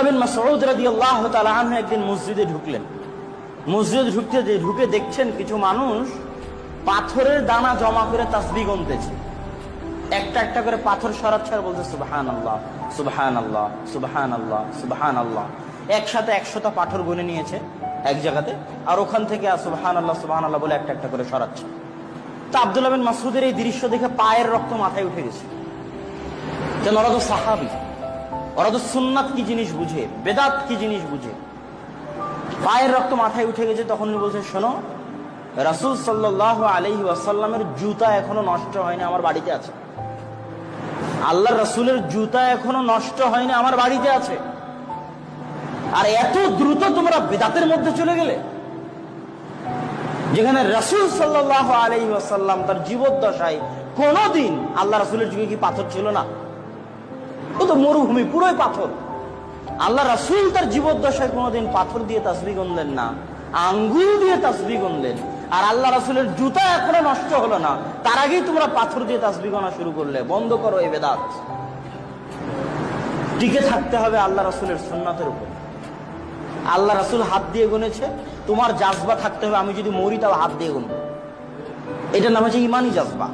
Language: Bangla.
বিন মাসউদ রাদিয়াল্লাহু তাআলা আনহু একদিন মসজিদে ঢুকলেন। মসজিদে ঢুকে দেখছেন কিছু মানুষ পাথরের দানা জমা করে তাসবিহ গুনতেছে। একটা একটা করে পাথর সরাচ্ছে আর বলছে সুবহানাল্লাহ সুবহানাল্লাহ সুবহানাল্লাহ সুবহানাল্লাহ। একসাথে 100টা পাথর গুনে নিয়েছে এক জায়গাতে, আর ওখান থেকে সুবহানাল্লাহ সুবহানাল্লাহ বলে একটা একটা করে সরাচ্ছে। তো আব্দুল্লাহ বিন মাসউদের এই দৃশ্য দেখে পায়ের রক্ত মাথায় উঠে গেছে। কেন? ওরা তো সাহাবী, ওরা তো সুন্নাত কি জিনিস বুঝে, বেদাত কি জিনিস বুঝে। পায়ের রক্ত মাথায় উঠে গেছে। তখন উনি বলছে, শোনো, রাসূল সাল্লাল্লাহু আলাইহি ওয়াসাল্লামের জুতা এখনো নষ্ট হয়নি, আমার বাড়িতে আছে। আল্লাহর রাসূলের জুতা এখনো নষ্ট হয়নি, আমার বাড়িতে আছে। আর এত দ্রুত তোমরা বেদাতের মধ্যে চলে গেলে, যেখানে রাসূল সাল্লাল্লাহু আলাইহি ওয়াসাল্লাম তার জীবদ্দশায় কোনদিন, আল্লাহ রাসূলের যুগে কি পাথর ছিল না? ও তো মরুভূমি, পুরোই পাথর। আল্লাহ রাসূল তার জীবদ্দশায় কোনোদিন পাথর দিয়ে তাসবিহ গুনলেন না, আঙ্গুল দিয়ে তাসবিহ গুনলেন। আর আল্লাহ রাসূলের জুতা এখনো নষ্ট হলো না, তার আগেই তোমরা পাথর দিয়ে তাসবিহ গোনা শুরু করলে। বন্ধ করো এই বেদাত। টিকে থাকতে হবে আল্লাহ রাসূলের সুন্নাতের উপর। আল্লাহ রাসূল হাত দিয়ে গুনেছে, তোমার জাজবা থাকতে হবে, আমি যদি মরি তাও হাত দিয়ে গুনবো। এটার নাম হচ্ছে ইমানি জাজবা।